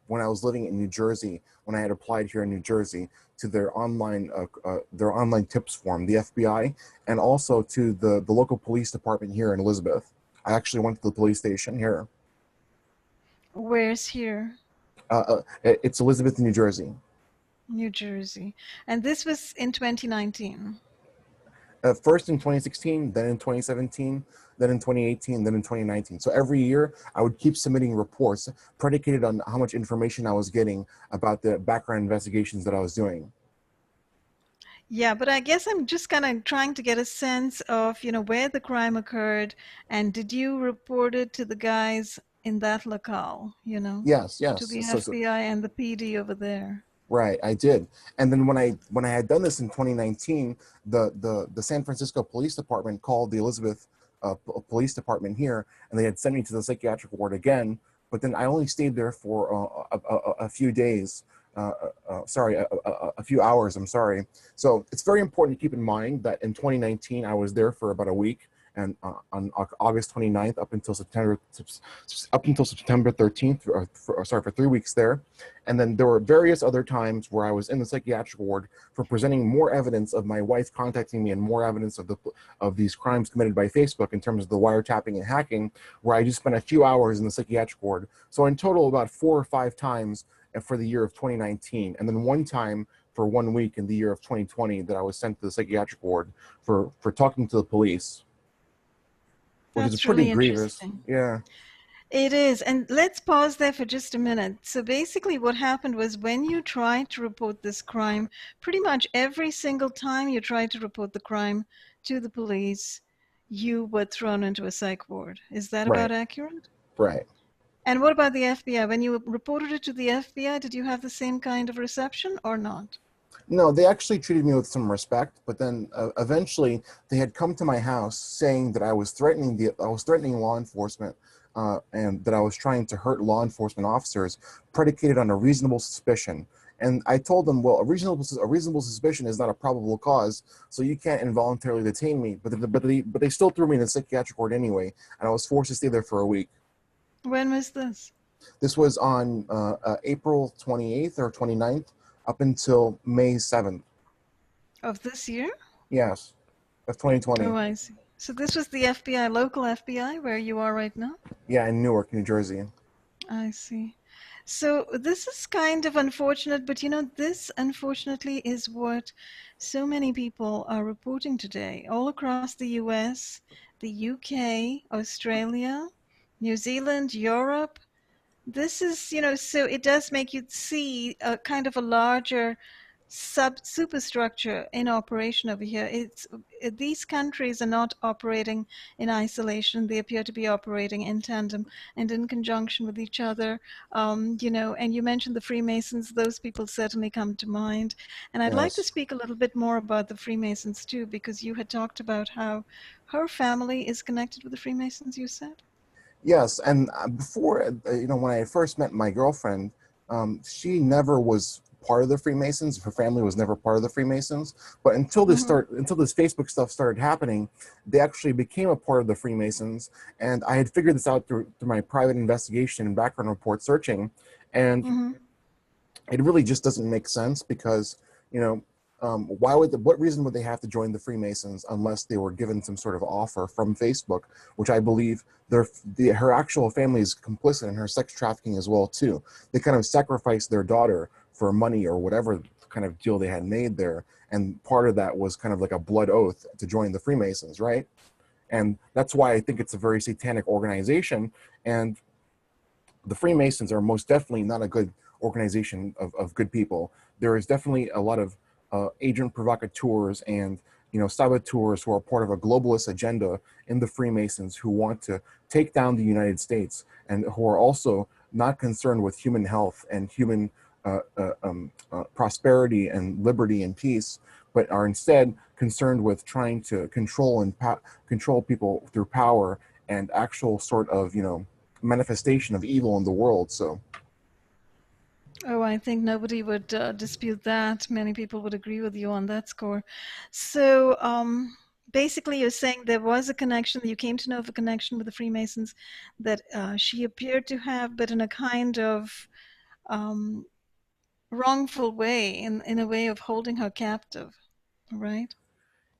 when I was living in New Jersey, when I had applied here in New Jersey to their online tips form, the FBI, and also to the local police department here in Elizabeth. I actually went to the police station here. Where's here? It's Elizabeth, New Jersey. New Jersey. And this was in 2019. First in 2016, then in 2017, then in 2018, then in 2019. So every year, I would keep submitting reports predicated on how much information I was getting about the background investigations that I was doing. Yeah, but I guess I'm just kind of trying to get a sense of, where the crime occurred, and did you report it to the guys in that locale, Yes, to yes. the FBI and the PD over there? Right, I did. And then when I had done this in 2019, the San Francisco Police Department called the Elizabeth Police Department here, and they had sent me to the psychiatric ward again. But then I only stayed there for a few days. Sorry, a few hours. I'm sorry. So it's very important to keep in mind that in 2019 I was there for about a week, and on August 29th up until September 13th, or sorry, for 3 weeks there. And then there were various other times where I was in the psychiatric ward for presenting more evidence of my wife contacting me and more evidence of these crimes committed by Facebook in terms of the wiretapping and hacking, where I just spent a few hours in the psychiatric ward. So in total, about 4 or 5 times for the year of 2019, and then one time for 1 week in the year of 2020 that I was sent to the psychiatric ward for talking to the police, which is That's pretty really grievous. interesting. Yeah, It is. And let's pause there for just a minute. So basically, what happened was when you tried to report this crime, pretty much every single time you tried to report the crime to the police, you were thrown into a psych ward. Is that about right, accurate? right. And what about the FBI? When you reported it to the FBI, did you have the same kind of reception or not? No, they actually treated me with some respect, but then eventually they had come to my house saying that I was threatening law enforcement, and that I was trying to hurt law enforcement officers, predicated on a reasonable suspicion. And I told them, well, a reasonable suspicion is not a probable cause, so you can't involuntarily detain me. But they still threw me in the psychiatric ward anyway, and I was forced to stay there for a week. When was this? This was on April 28th or 29th up until May 7th. Of this year? Yes, of Oh, 2020. I see. So this was the FBI, local FBI, where you are right now? Yeah, in Newark, New Jersey. I see. So this is kind of unfortunate, but this unfortunately is what so many people are reporting today, all across the US, the UK, Australia, New Zealand, Europe. This is, so it does make you see a kind of a larger superstructure in operation over here. These countries are not operating in isolation. They appear to be operating in tandem and in conjunction with each other. And you mentioned the Freemasons. Those people certainly come to mind. And I'd like to Yes. speak a little bit more about the Freemasons too, because you had talked about how her family is connected with the Freemasons, you said? Yes, and before, when I first met my girlfriend, she never was part of the Freemasons. Her family was never part of the Freemasons. But Hmm. until this Facebook stuff started happening, they actually became a part of the Freemasons. And I had figured this out through my private investigation and background report searching, and Hmm. it really just doesn't make sense because you know what reason would they have to join the Freemasons unless they were given some sort of offer from Facebook, which I believe her actual family is complicit in her sex trafficking as well too. They kind of sacrificed their daughter for money or whatever kind of deal they had made there, and part of that was kind of like a blood oath to join the Freemasons, right? And that's why I think it's a very satanic organization. And the Freemasons are most definitely not a good organization of good people. There is definitely a lot of agent provocateurs and saboteurs who are part of a globalist agenda in the Freemasons who want to take down the United States and who are also not concerned with human health and human prosperity and liberty and peace, but are instead concerned with trying to control people through power and actual sort of manifestation of evil in the world. So Oh, I think nobody would dispute that. Many people would agree with you on that score. So, basically, you're saying there was a connection, you came to know of a connection with the Freemasons that she appeared to have, but in a kind of um, wrongful way, in a way of holding her captive, right?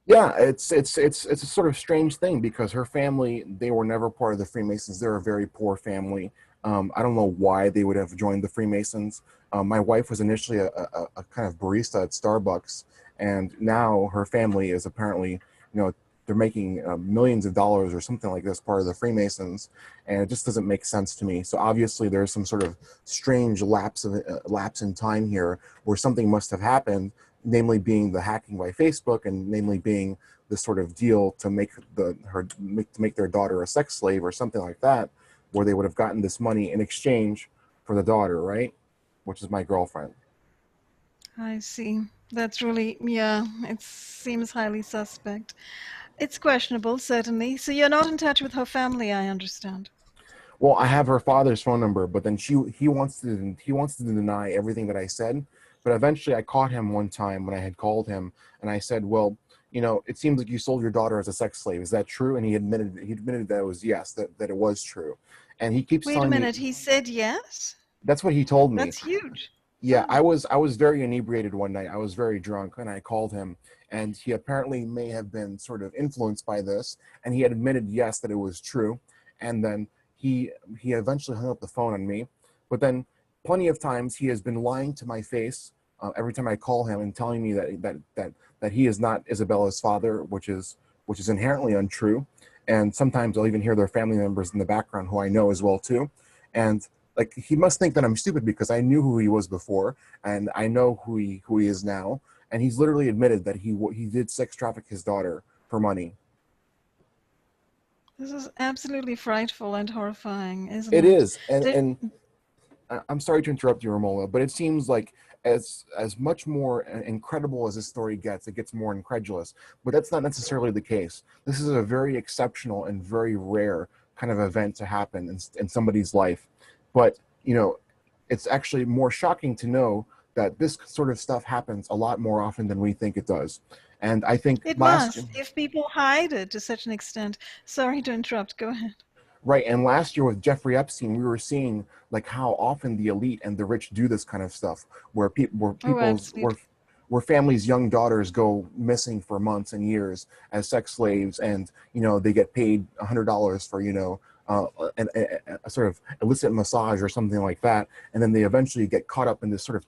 yeah, it's a sort of strange thing because her family, they were never part of the Freemasons. They're a very poor family. I don't know why they would have joined the Freemasons. My wife was initially a kind of barista at Starbucks, and now her family is apparently, they're making millions of dollars or something like this part of the Freemasons, and it just doesn't make sense to me. So obviously, there's some sort of strange lapse in time here where something must have happened, namely being the hacking by Facebook, and namely being the sort of deal to make their daughter a sex slave or something like that, where they would have gotten this money in exchange for the daughter, right? Which is my girlfriend. I see. That's really, yeah, it seems highly suspect. It's questionable, certainly. So you're not in touch with her family, I understand. Well, I have her father's phone number, but then he wants to deny everything that I said. But eventually, I caught him one time when I had called him, and I said, "Well, it seems like you sold your daughter as a sex slave. Is that true?" And he admitted that it was yes, that it was true. And he keeps Wait a telling me minute, he said yes? that's what he told me. That's huge. Yeah, Oh, I was very inebriated one night. I was very drunk, and I called him, and he apparently may have been sort of influenced by this, and he had admitted yes that it was true, and then he eventually hung up the phone on me. But then, plenty of times he has been lying to my face every time I call him and telling me that he is not Isabella's father, which is inherently untrue. And sometimes I'll even hear their family members in the background who I know as well too, and like he must think that I'm stupid because I knew who he was before and I know who he is now, and he's literally admitted that he did sex traffic his daughter for money. this is absolutely frightful and horrifying, isn't It it? is, and There, and I'm sorry to interrupt you, Romola, but it seems like as much more incredible as this story gets, it gets more incredulous. But that's not necessarily the case. This is a very exceptional and very rare kind of event to happen in somebody's life. But it's actually more shocking to know that this sort of stuff happens a lot more often than we think it does. And I think it must, if people hide it to such an extent. Sorry to interrupt. Go ahead. right, and last year with Jeffrey Epstein, we were seeing like how often the elite and the rich do this kind of stuff, where Oh, people's absolutely. where families' young daughters go missing for months and years as sex slaves, and they get paid $100 for uh, a sort of illicit massage or something like that, and then they eventually get caught up in this sort of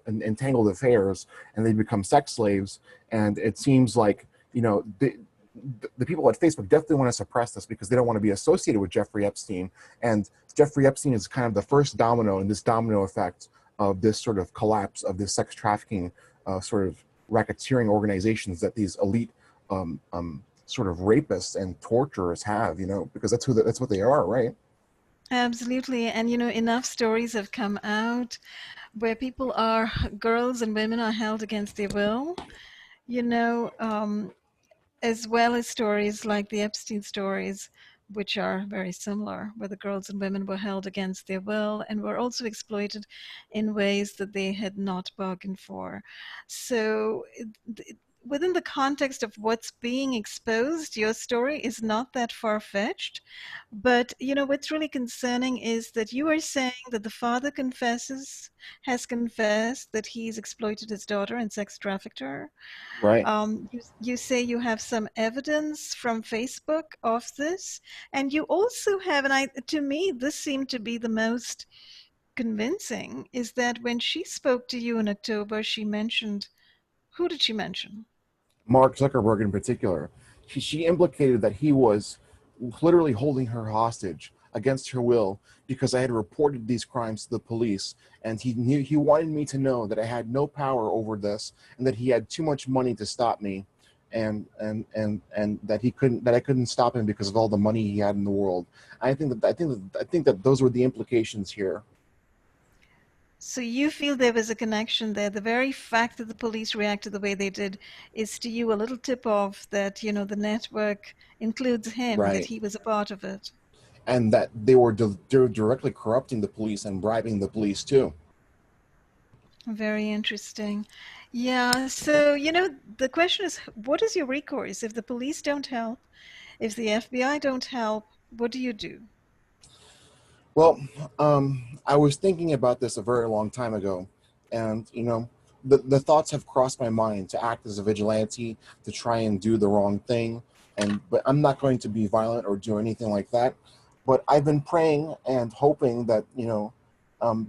entangled affairs, and they become sex slaves. And it seems like, you know, the people at Facebook definitely want to suppress this because they don't want to be associated with Jeffrey Epstein. And Jeffrey Epstein is kind of the first domino in this domino effect of this sort of collapse of this sex trafficking sort of racketeering organizations that these elite sort of rapists and torturers have, you know, because that's what they are, right? Absolutely. And enough stories have come out where people are, girls and women are held against their will, you know, um, as well as stories like the Epstein stories, which are very similar, where the girls and women were held against their will and were also exploited in ways that they had not bargained for. So, within the context of what's being exposed, your story is not that far fetched. But what's really concerning is that you are saying that the father has confessed that he's exploited his daughter and sex trafficked her. Right. You say you have some evidence from Facebook of this, and you also have, and to me, this seemed to be the most convincing, is that when she spoke to you in October, she mentioned, who did she mention? Mark Zuckerberg in particular. She implicated that he was literally holding her hostage against her will because I had reported these crimes to the police, and he wanted me to know that I had no power over this, and that he had too much money to stop me, and that I couldn't stop him because of all the money he had in the world. I think that those were the implications here. So you feel there was a connection there. The very fact that the police reacted the way they did is to you a little tip off that, the network includes him, that Right. he was a part of it. And that they were directly corrupting the police and bribing the police too. Very interesting. Yeah, so, the question is, what is your recourse if the police don't help, if the FBI don't help, what do you do? Well, I was thinking about this a very long time ago, and you know, the thoughts have crossed my mind to act as a vigilante, to try and do the wrong thing, and but I'm not going to be violent or do anything like that. But I've been praying and hoping that, you know,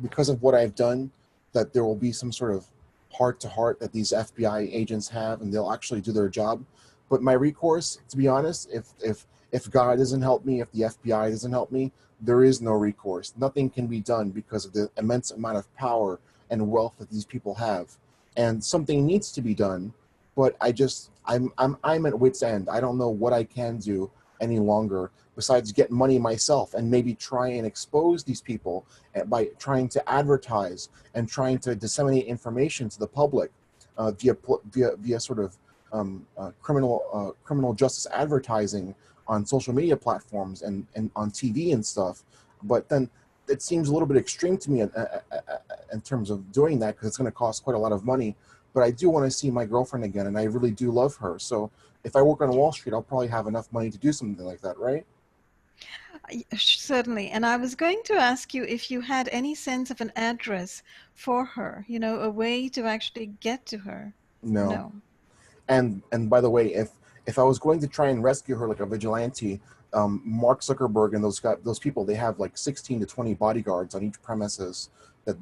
because of what I've done, that there will be some sort of heart to heart that these FBI agents have, and they'll actually do their job. But my recourse, to be honest, if God doesn't help me, if the FBI doesn't help me, there is no recourse. Nothing can be done because of the immense amount of power and wealth that these people have. And something needs to be done, but I'm at wit's end. I don't know what I can do any longer besides get money myself and maybe try and expose these people by trying to advertise and trying to disseminate information to the public via sort of criminal justice advertising on social media platforms and on TV and stuff. But then it seems a little bit extreme to me in terms of doing that because it's going to cost quite a lot of money. But I do want to see my girlfriend again, and I really do love her. So if I work on Wall Street, I'll probably have enough money to do something like that, right? Certainly. And I was going to ask you if you had any sense of an address for her, a way to actually get to her. No. No. And by the way, if I was going to try and rescue her like a vigilante, Mark Zuckerberg and those people, they have like 16 to 20 bodyguards on each premises that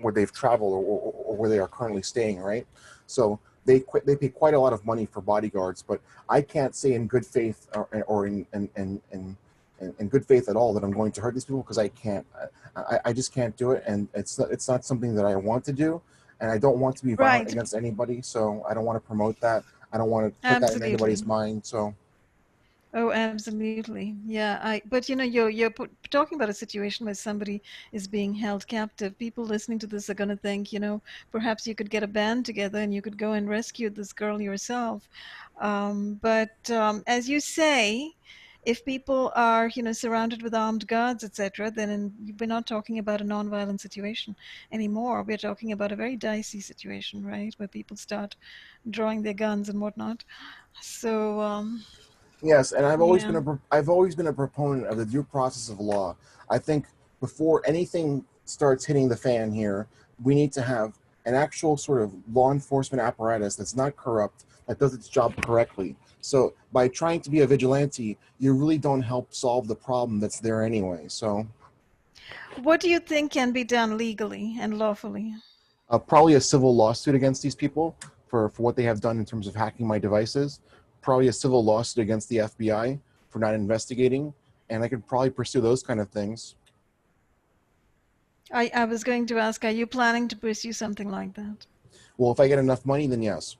where they've traveled or where they are currently staying, right? So they pay quite a lot of money for bodyguards, but I can't say in good faith or in good faith at all that I'm going to hurt these people because I can't. I just can't do it, and it's not something that I want to do, and I don't want to be violent Right. against anybody. So I don't want to promote that. I don't want to put that in anybody's Absolutely. mind. So Oh, absolutely. Yeah, but you're talking about a situation where somebody is being held captive. People listening to this are going to think, perhaps you could get a band together and you could go and rescue this girl yourself. But as you say, if people are, surrounded with armed guards, etc., we're not talking about a nonviolent situation anymore. We're talking about a very dicey situation, right, where people start drawing their guns and whatnot. So, yes, and yeah. I've always been a proponent of the due process of law. I think before anything starts hitting the fan here, we need to have an actual sort of law enforcement apparatus that's not corrupt, that does its job correctly. So by trying to be a vigilante, you really don't help solve the problem that's there anyway. So What do you think can be done legally and lawfully? probably a civil lawsuit against these people for what they have done in terms of hacking my devices. Probably a civil lawsuit against the FBI for not investigating, and I could probably pursue those kind of things. I was going to ask, are you planning to pursue something like that? Well, if I get enough money, then yes.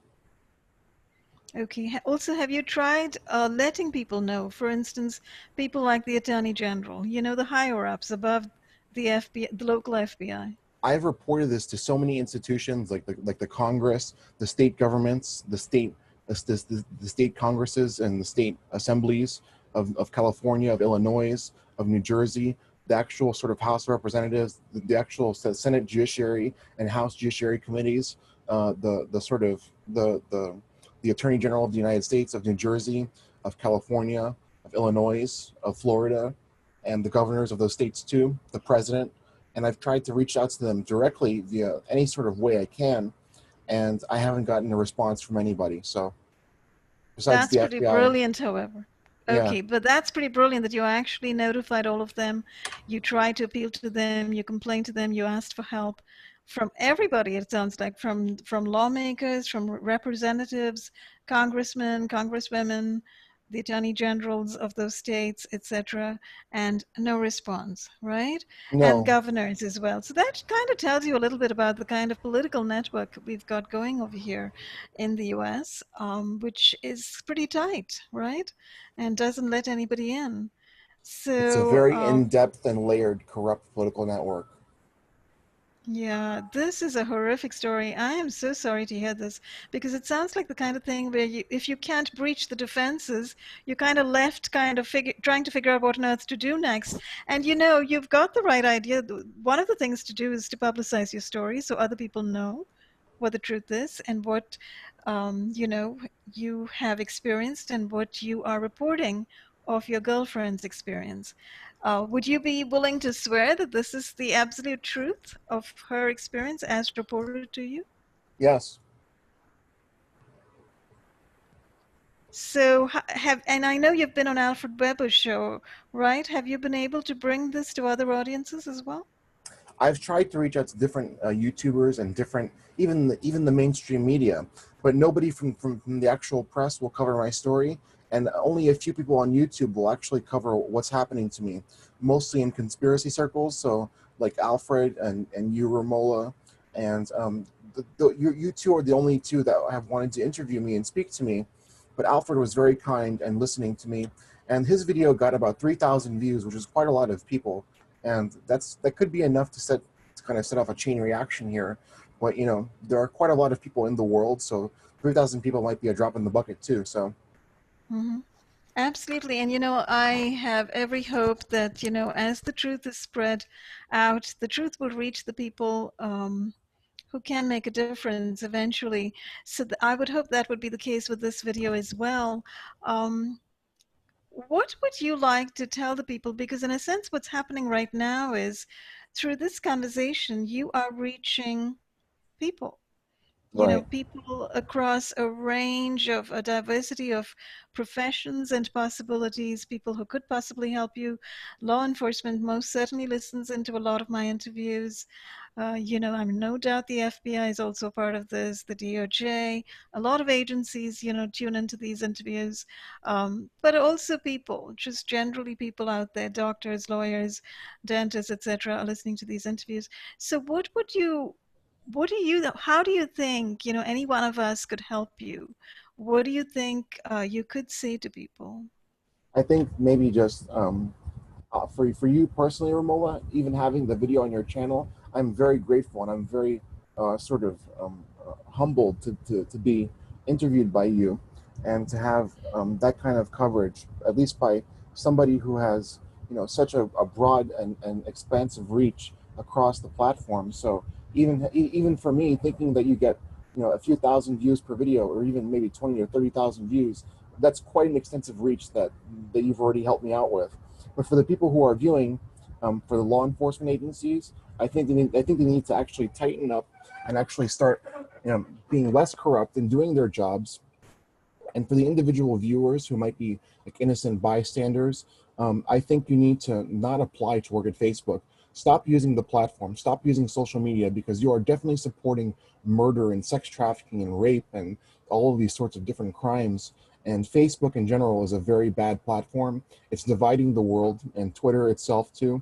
Okay. Also, have you tried letting people know? For instance, people like the Attorney General, the higher ups above the FBI, the local FBI. I've reported this to so many institutions like the Congress, the state governments, the state congresses and the state assemblies of California, of Illinois, of New Jersey, the actual sort of House of Representatives, the actual Senate Judiciary and House Judiciary committees, the sort of the Attorney General of the United States, of New Jersey, of California, of Illinois, of Florida, and the governors of those states too, the president. And I've tried to reach out to them directly via any sort of way I can, and I haven't gotten a response from anybody. So besides That's the pretty FBI, brilliant, however. yeah, Okay, but that's pretty brilliant that you actually notified all of them. You tried to appeal to them, you complained to them, you asked for help from everybody, it sounds like, from lawmakers, from representatives, congressmen, congresswomen, the attorney generals of those states, etc., and no response, right? And no, governors as well. So that kind of tells you a little bit about the kind of political network we've got going over here in the US, which is pretty tight, right? And doesn't let anybody in. it's a So, very in-depth and layered corrupt political network. yeah, this is a horrific story. I am so sorry to hear this because it sounds like the kind of thing where if you can't breach the defenses, you're kind of left kind of trying to figure out what on earth to do next. And you've got the right idea. One of the things to do is to publicize your story so other people know what the truth is and what you have experienced and what you are reporting of your girlfriend's experience. Would you be willing to swear that this is the absolute truth of her experience as reported to you? Yes, So and I know you've been on Alfred Weber's show, right? Have you been able to bring this to other audiences as well? I've tried to reach out to different YouTubers and different, even the mainstream media, but nobody from the actual press will cover my story, and only a few people on YouTube will actually cover what's happening to me, mostly in conspiracy circles. So like Alfred and you, Romola, and you two are the only two that have wanted to interview me and speak to me. But Alfred was very kind and listening to me, and his video got about 3,000 views, which is quite a lot of people, and that could be enough to kind of set off a chain reaction here. But there are quite a lot of people in the world, so 3,000 people might be a drop in the bucket too. So Hmm. Absolutely. And I have every hope that, as the truth is spread out, the truth will reach the people who can make a difference eventually. So I would hope that would be the case with this video as well. Um, what would you like to tell the people? Because in a sense, what's happening right now is through this conversation, you are reaching people, right. people across a range of a diversity of professions and possibilities, people who could possibly help you. Law enforcement most certainly listens into a lot of my interviews. I'm no doubt the FBI is also part of this, the DOJ, a lot of agencies, tune into these interviews, but also people, just generally people out there, doctors, lawyers, dentists, etc., are listening to these interviews. So how do you think, any one of us could help you? What do you think you could say to people? I think maybe just for you personally, Romola, even having the video on your channel, I'm very grateful and I'm very sort of humbled to be interviewed by you and to have that kind of coverage, at least by somebody who has such a broad and expansive reach across the platform. So even for me, thinking that you get a few thousand views per video, or even maybe 20 or 30,000 views, that's quite an extensive reach that you've already helped me out with. But for the people who are viewing, for the law enforcement agencies. I think they need to actually tighten up and actually start, being less corrupt and doing their jobs. And for the individual viewers who might be like innocent bystanders, I think you need to not apply to work at Facebook. Stop using the platform. Stop using social media, because you are definitely supporting murder and sex trafficking and rape and all of these sorts of different crimes. And Facebook in general is a very bad platform. It's dividing the world, and Twitter itself too.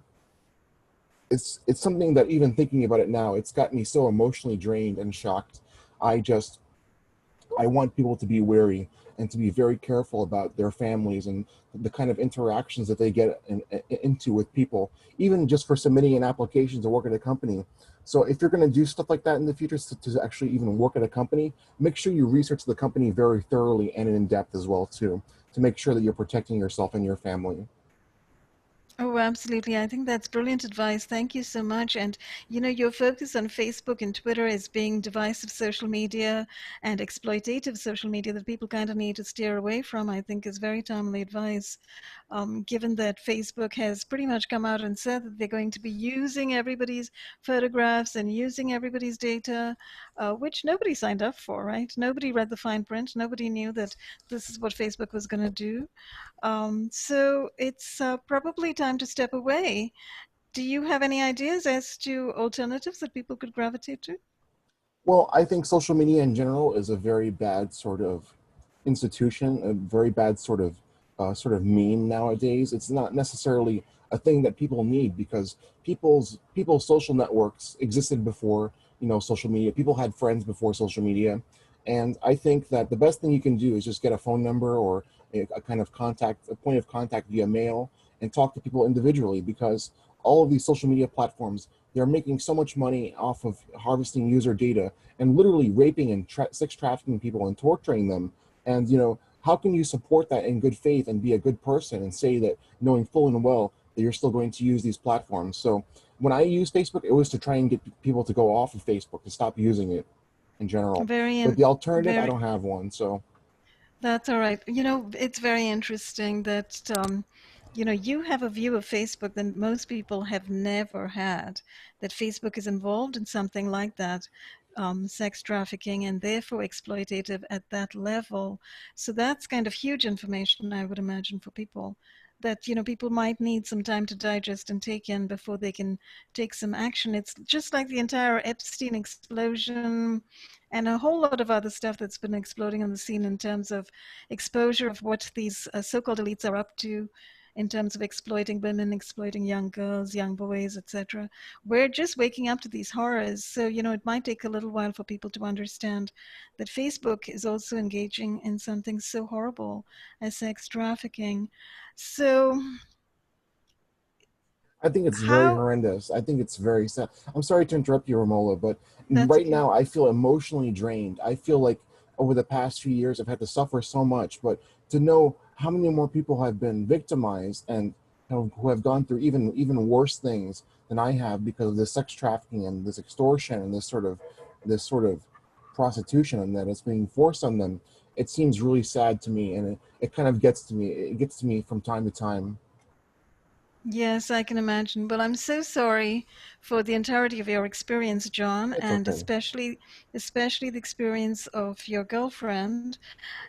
It's something that, even thinking about it now, it's got me so emotionally drained and shocked. I just I want people to be wary and to be very careful about their families and the kind of interactions that they get into with people, even just for submitting an application to work at a company. So if you're going to do stuff like that in the future, to actually even work at a company, make sure you research the company very thoroughly and in depth as well too, to make sure that you're protecting yourself and your family. Oh, absolutely. I think that's brilliant advice. Thank you so much. And your focus on Facebook and Twitter as being divisive social media and exploitative social media that people kind of need to steer away from, I think is very timely advice. Given that Facebook has pretty much come out and said that they're going to be using everybody's photographs and using everybody's data, which nobody signed up for, right? Nobody read the fine print. Nobody knew that this is what Facebook was going to do. So it's probably time to step away. Do you have any ideas as to alternatives that people could gravitate to? Well, I think social media in general is a very bad sort of institution, a very bad sort of meme nowadays. It's not necessarily a thing that people need, because people's social networks existed before, social media. People had friends before social media, and I think that the best thing you can do is just get a phone number or a kind of contact, a point of contact via mail, and talk to people individually, because all of these social media platforms, they're making so much money off of harvesting user data and literally raping and sex trafficking people and torturing them. And how can you support that in good faith and be a good person and say that, knowing full and well that you're still going to use these platforms? So when I use Facebook, it was to try and get people to go off of Facebook, to stop using it in general. Very, But the alternative, I very. don't have one. So That's all right. It's very interesting that you have a view of Facebook that most people have never had, that Facebook is involved in something like that, sex trafficking, and therefore exploitative at that level. So that's kind of huge information, I would imagine, for people that, people might need some time to digest and take in before they can take some action. It's just like the entire Epstein explosion and a whole lot of other stuff that's been exploding on the scene in terms of exposure of what these so-called elites are up to in terms of exploiting women, exploiting young girls, young boys, etc. We're just waking up to these horrors. So, it might take a little while for people to understand that Facebook is also engaging in something so horrible as sex trafficking. So, I think it's very how, horrendous. I think it's very sad. I'm sorry to interrupt you, Romola, but that's right okay. now I feel emotionally drained. I feel like over the past few years I've had to suffer so much, but to know how many more people have been victimized and who have gone through even worse things than I have because of this sex trafficking and this extortion and this sort of prostitution and that is being forced on them, it seems really sad to me, and it kind of gets to me. It gets to me from time to time. Yes, I can imagine. Well, I'm so sorry for the entirety of your experience, John, It's and okay. especially the experience of your girlfriend.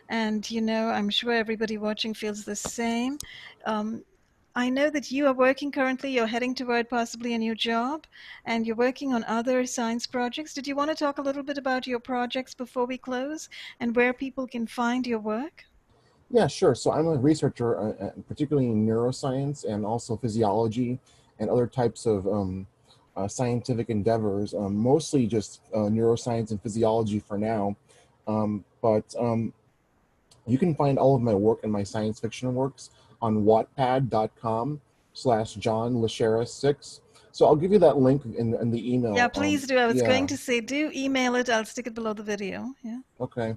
And I'm sure everybody watching feels the same. Um, I know that you are working currently, you're heading toward possibly a new job, and you're working on other science projects. Did you want to talk a little bit about your projects before we close and where people can find your work? Yeah, sure. So I'm a researcher, particularly in neuroscience and also physiology and other types of scientific endeavors, mostly just neuroscience and physiology for now. But you can find all of my work and my science fiction works on wattpad.com/John Lasheras 6. So I'll give you that link in the Yeah, email. please do. I was going Yeah, to say, do email it. I'll stick it below the video. Yeah. okay.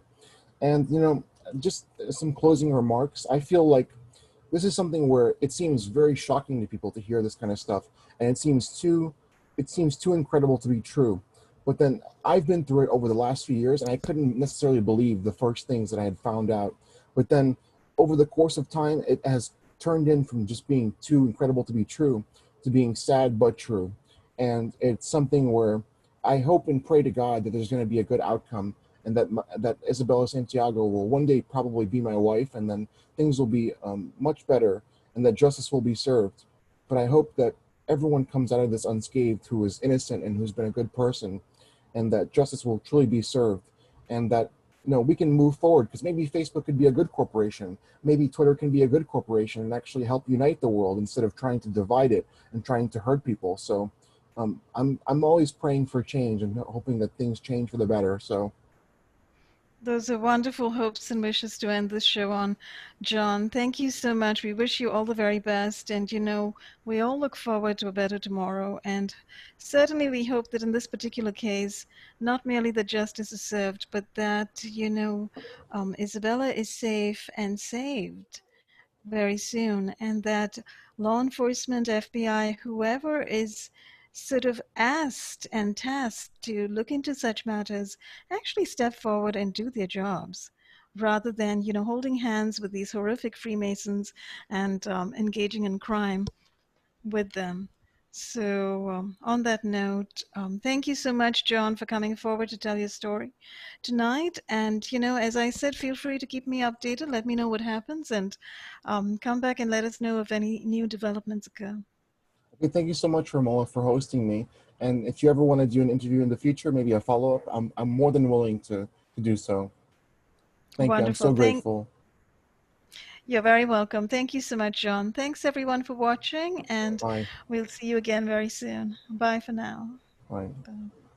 And, just some closing remarks. I feel like this is something where it seems very shocking to people to hear this kind of stuff, and it seems too incredible to be true. But then I've been through it over the last few years, and I couldn't necessarily believe the first things that I had found out. But then over the course of time, it has turned in from just being too incredible to be true to being sad but true. And it's something where I hope and pray to God that there's going to be a good outcome, and that Isabella Santiago will one day probably be my wife, and then things will be much better, and that justice will be served. But I hope that everyone comes out of this unscathed who is innocent and who's been a good person, and that justice will truly be served, and that we can move forward, because maybe Facebook could be a good corporation, maybe Twitter can be a good corporation and actually help unite the world instead of trying to divide it and trying to hurt people. So I'm always praying for change and hoping that things change for the better. So Those are wonderful hopes and wishes to end this show on, John. Thank you so much. We wish you all the very best. And, we all look forward to a better tomorrow. And certainly we hope that in this particular case, not merely that justice is served, but that, Isabella is safe and saved very soon, and that law enforcement, FBI, whoever is sort of asked and tasked to look into such matters actually step forward and do their jobs rather than, holding hands with these horrific Freemasons and engaging in crime with them. So, on that note, thank you so much, John, for coming forward to tell your story tonight. And, as I said, feel free to keep me updated. Let me know what happens and come back and let us know if any new developments occur. okay, thank you so much, Ramola, for hosting me. And if you ever want to do an interview in the future, maybe a follow up, I'm more than willing to do so. Thank you. I'm Wonderful. so grateful. You're very welcome. Thank you so much, John. Thanks, everyone, for watching, and Bye. we'll see you again very soon. Bye for now. Bye. Bye.